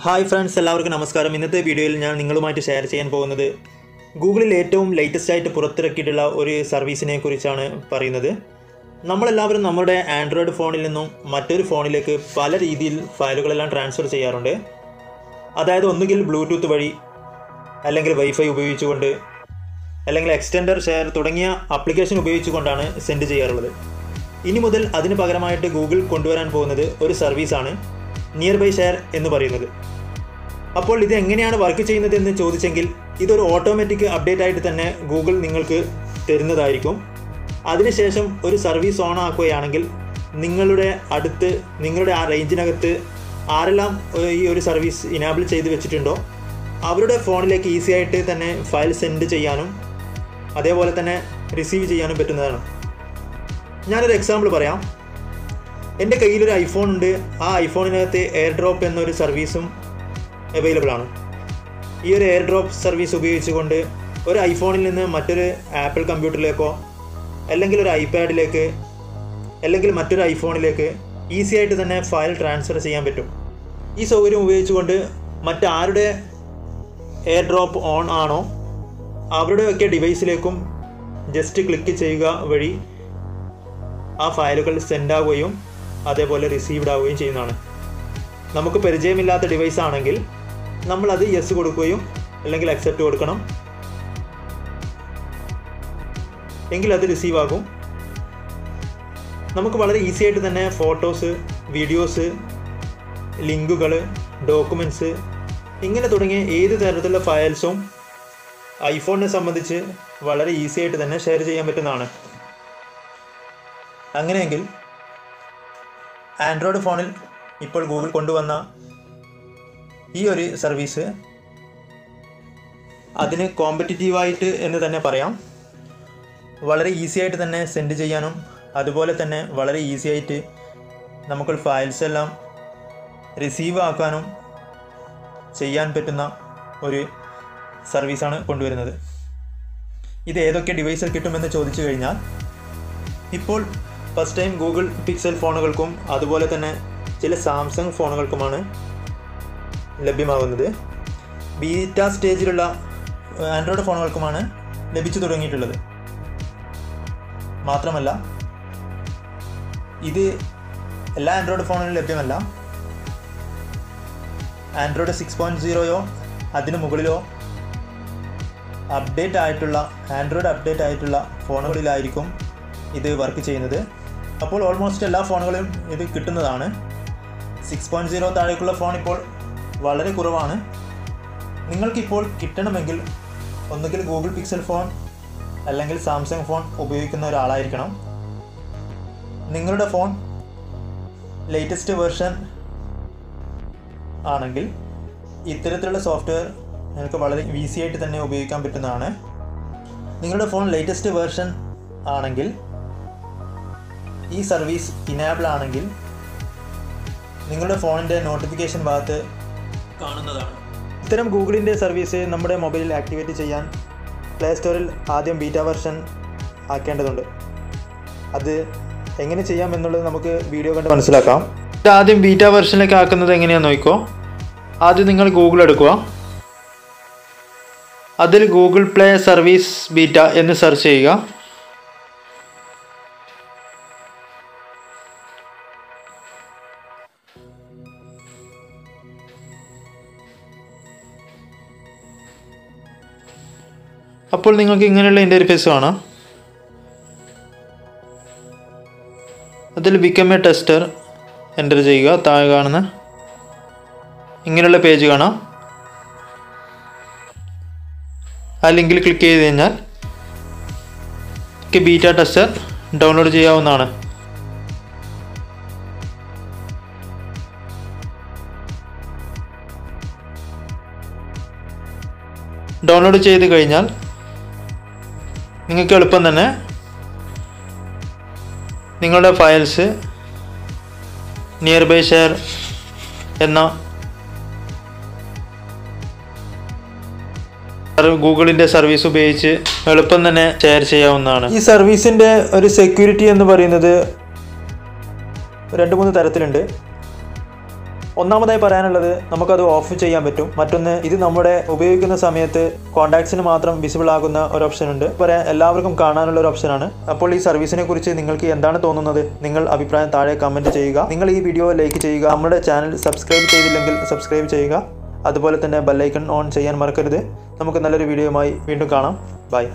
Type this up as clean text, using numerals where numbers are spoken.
Hi friends, എല്ലാവർക്കും നമസ്കാരം. ഇന്നത്തെ വീഡിയോയിൽ ഞാൻ നിങ്ങളുമായിട്ട് ഷെയർ ചെയ്യാൻ പോകുന്നത് ഗൂഗിളിൽ ഏറ്റവും ലേറ്റസ്റ്റ് ആയിട്ട് പുറത്തിറക്കിയിട്ടുള്ള ഒരു സർവീസിനെ കുറിച്ചാണ് പറയുന്നത്. നമ്മളെല്ലാവരും നമ്മുടെ ആൻഡ്രോയിഡ് ഫോണിൽ നിന്നും മറ്റൊരു ഫോണിലേക്ക് പല രീതിയിൽ ഫയലുകളെല്ലാം ട്രാൻസ്ഫർ ചെയ്യാറുണ്ട്. അതായത് ഒന്നുകിൽ ബ്ലൂടൂത്ത് വഴി, അല്ലെങ്കിൽ വൈഫൈ ഉപയോഗിച്ചുകൊണ്ട്, അല്ലെങ്കിൽ എക്സ്റ്റൻഡർ ഷെയർ തുടങ്ങിയ ആപ്ലിക്കേഷൻ ഉപയോഗിച്ചുകൊണ്ടാണ് സെൻഡ് ചെയ്യാറുള്ളത്. ഇനി മുതൽ അതിന് പകരമായിട്ട് ഗൂഗിൾ കൊണ്ടുവരാൻ പോകുന്നത് ഒരു സർവീസാണ് നിയർ ബൈ ഷെയർ എന്ന് പറയുന്നത്. അപ്പോൾ ഇത് എങ്ങനെയാണ് വർക്ക് ചെയ്യുന്നത് എന്ന് ചോദിച്ചെങ്കിൽ, ഇതൊരു ഓട്ടോമാറ്റിക് അപ്ഡേറ്റ് ആയിട്ട് തന്നെ ഗൂഗിൾ നിങ്ങൾക്ക് തരുന്നതായിരിക്കും. അതിനുശേഷം ഒരു സർവീസ് ഓൺ ആക്കുകയാണെങ്കിൽ നിങ്ങളുടെ ആ റേഞ്ചിനകത്ത് ആരെല്ലാം ഈ ഒരു സർവീസ് ഇനാബിൾ ചെയ്ത് വെച്ചിട്ടുണ്ടോ അവരുടെ ഫോണിലേക്ക് ഈസി ആയിട്ട് തന്നെ ഫയൽ സെൻഡ് ചെയ്യാനും അതേപോലെ തന്നെ റിസീവ് ചെയ്യാനും പറ്റുന്നതാണ്. ഞാനൊരു എക്സാമ്പിൾ പറയാം. എൻ്റെ കയ്യിലൊരു ഐഫോൺ ഉണ്ട്. ആ ഐഫോണിനകത്ത് എയർ ഡ്രോപ്പ് എന്നൊരു സർവീസും അവൈലബിൾ ആണ്. ഈ ഒരു എയർ ഡ്രോപ്പ് സർവീസ് ഉപയോഗിച്ചുകൊണ്ട് ഒരു ഐഫോണിൽ നിന്ന് മറ്റൊരു ആപ്പിൾ കമ്പ്യൂട്ടറിലേക്കോ, അല്ലെങ്കിൽ ഒരു ഐപാഡിലേക്ക്, അല്ലെങ്കിൽ മറ്റൊരു ഐഫോണിലേക്ക് ഈസി ആയിട്ട് തന്നെ ഫയൽ ട്രാൻസ്ഫർ ചെയ്യാൻ പറ്റും. ഈ സൗകര്യം ഉപയോഗിച്ചുകൊണ്ട് മറ്റാരുടെ എയർ ഡ്രോപ്പ് ഓൺ ആണോ അവരുടെയൊക്കെ ഡിവൈസിലേക്കും ജസ്റ്റ് ക്ലിക്ക് ചെയ്യുക വഴി ആ ഫയലുകൾ സെൻഡ് ആവുകയും അതേപോലെ റിസീവ്ഡ് ആവുകയും ചെയ്യുന്നതാണ്. നമുക്ക് പരിചയമില്ലാത്ത ഡിവൈസ് ആണെങ്കിൽ നമ്മളത് യെസ് കൊടുക്കുകയും അല്ലെങ്കിൽ അക്സെപ്റ്റ് കൊടുക്കണം, എങ്കിൽ അത് റിസീവ് ആകും. നമുക്ക് വളരെ ഈസി ആയിട്ട് തന്നെ ഫോട്ടോസ്, വീഡിയോസ്, ലിങ്കുകൾ, ഡോക്യുമെൻറ്റ്സ് ഇങ്ങനെ തുടങ്ങിയ ഏത് തരത്തിലുള്ള ഫയൽസും ഐഫോണിനെ സംബന്ധിച്ച് വളരെ ഈസി ആയിട്ട് തന്നെ ഷെയർ ചെയ്യാൻ പറ്റുന്നതാണ്. അങ്ങനെയെങ്കിൽ ആൻഡ്രോയിഡ് ഫോണിൽ ഇപ്പോൾ ഗൂഗിൾ കൊണ്ടുവന്ന ഈ ഒരു സർവീസ് അതിന് കോമ്പറ്റിറ്റീവായിട്ട് എന്ന് തന്നെ പറയാം. വളരെ ഈസി ആയിട്ട് തന്നെ സെൻഡ് ചെയ്യാനും അതുപോലെ തന്നെ വളരെ ഈസി ആയിട്ട് നമുക്ക് ഫയൽസ് എല്ലാം റിസീവ് ആക്കാനും ചെയ്യാൻ പറ്റുന്ന ഒരു സർവീസാണ് കൊണ്ടുവരുന്നത്. ഇത് ഏതൊക്കെ ഡിവൈസിൽ കിട്ടുമെന്ന് ചോദിച്ചു കഴിഞ്ഞാൽ, ഇപ്പോൾ ഫസ്റ്റ് ടൈം ഗൂഗിൾ പിക്സൽ ഫോണുകൾക്കും അതുപോലെ തന്നെ ചില സാംസങ് ഫോണുകൾക്കുമാണ് ലഭ്യമാകുന്നത്. ബീറ്റ സ്റ്റേജിലുള്ള ആൻഡ്രോയിഡ് ഫോണുകൾക്കുമാണ് ലഭിച്ചു തുടങ്ങിയിട്ടുള്ളത്. മാത്രമല്ല, ഇത് എല്ലാ ആൻഡ്രോയിഡ് ഫോണിലും ലഭ്യമല്ല. ആൻഡ്രോയിഡ് 6.0 അതിനു മുകളിലോ ആൻഡ്രോയിഡ് അപ്ഡേറ്റ് ആയിട്ടുള്ള ഫോണുകളിലായിരിക്കും ഇത് വർക്ക് ചെയ്യുന്നത്. അപ്പോൾ ഓൾമോസ്റ്റ് എല്ലാ ഫോണുകളിലും ഇത് കിട്ടുന്നതാണ്. 6.0 താഴേക്കുള്ള ഫോൺ ഇപ്പോൾ വളരെ കുറവാണ്. നിങ്ങൾക്കിപ്പോൾ കിട്ടണമെങ്കിൽ ഒന്നുകിൽ ഗൂഗിൾ പിക്സൽ ഫോൺ അല്ലെങ്കിൽ സാംസങ് ഫോൺ ഉപയോഗിക്കുന്ന ഒരാളായിരിക്കണം. നിങ്ങളുടെ ഫോൺ ലേറ്റസ്റ്റ് വേർഷൻ ആണെങ്കിൽ ഇത്തരത്തിലുള്ള സോഫ്റ്റ്വെയർ നിങ്ങൾക്ക് വളരെ ഈസി ആയിട്ട് തന്നെ ഉപയോഗിക്കാൻ പറ്റുന്നതാണ്. നിങ്ങളുടെ ഫോൺ ലേറ്റസ്റ്റ് വേർഷൻ ആണെങ്കിൽ ഈ സർവീസ് ഇനാബിൾ ആണെങ്കിൽ നിങ്ങളുടെ ഫോണിൻ്റെ നോട്ടിഫിക്കേഷൻ ഭാഗത്ത് കാണുന്നതാണ്. ഇത്തരം ഗൂഗിളിൻ്റെ സർവീസ് നമ്മുടെ മൊബൈലിൽ ആക്ടിവേറ്റ് ചെയ്യാൻ പ്ലേ സ്റ്റോറിൽ ആദ്യം ബീറ്റ വെർഷൻ ആക്കേണ്ടതുണ്ട്. അത് എങ്ങനെ ചെയ്യാം എന്നുള്ളത് നമുക്ക് വീഡിയോ കണ്ട് മനസ്സിലാക്കാം. ആദ്യം ബീറ്റ വെർഷനിലേക്ക് ആക്കുന്നത് എങ്ങനെയാണെന്ന് നോക്കിക്കോ. ആദ്യം നിങ്ങൾ ഗൂഗിൾ എടുക്കുക. അതിൽ ഗൂഗിൾ പ്ലേ സർവീസ് ബീറ്റ എന്ന് സെർച്ച് ചെയ്യുക. അപ്പോൾ നിങ്ങൾക്ക് ഇങ്ങനെയുള്ള ഇൻ്റർഫേസ് കാണാം. അതിൽ ബിക്കം എ ടെസ്റ്റർ എൻ്റർ ചെയ്യുക. താഴെ കാണുന്ന ഇങ്ങനെയുള്ള പേജ് കാണാം. ആ ലിങ്കിൽ ക്ലിക്ക് ചെയ്ത് കഴിഞ്ഞാൽ ബീറ്റ ടെസ്റ്റർ ഡൗൺലോഡ് ചെയ്യാവുന്നതാണ്. ഡൗൺലോഡ് ചെയ്ത് കഴിഞ്ഞാൽ നിങ്ങൾക്ക് എളുപ്പം തന്നെ നിങ്ങളുടെ ഫയൽസ് നിയർ ബൈ ഷെയർ എന്ന ഗൂഗിളിൻ്റെ സർവീസ് ഉപയോഗിച്ച് എളുപ്പം തന്നെ ഷെയർ ചെയ്യാവുന്നതാണ്. ഈ സർവീസിൻ്റെ ഒരു സെക്യൂരിറ്റി എന്ന് പറയുന്നത് 2-3 തരത്തിലുണ്ട്. ഒന്നാമതായി പറയാനുള്ളത് നമുക്കത് ഓഫ് ചെയ്യാൻ പറ്റും. മറ്റൊന്ന്, ഇത് നമ്മുടെ ഉപയോഗിക്കുന്ന സമയത്ത് കോൺടാക്ട്സിന് മാത്രം വിസിബിൾ ആകുന്ന ഒരു ഓപ്ഷൻ ഉണ്ട്. പറയാൻ എല്ലാവർക്കും കാണാനുള്ള ഒരു ഓപ്ഷനാണ്. അപ്പോൾ ഈ സർവീസിനെ കുറിച്ച് നിങ്ങൾക്ക് എന്താണ് തോന്നുന്നത്? നിങ്ങൾ അഭിപ്രായം താഴെ കമൻറ്റ് ചെയ്യുക. നിങ്ങൾ ഈ വീഡിയോ ലൈക്ക് ചെയ്യുക. നമ്മുടെ ചാനൽ സബ്സ്ക്രൈബ് ചെയ്തില്ലെങ്കിൽ സബ്സ്ക്രൈബ് ചെയ്യുക. അതുപോലെ തന്നെ ബെല്ലൈക്കൺ ഓൺ ചെയ്യാൻ മറക്കരുത്. നമുക്ക് നല്ലൊരു വീഡിയോയുമായി വീണ്ടും കാണാം. ബൈ.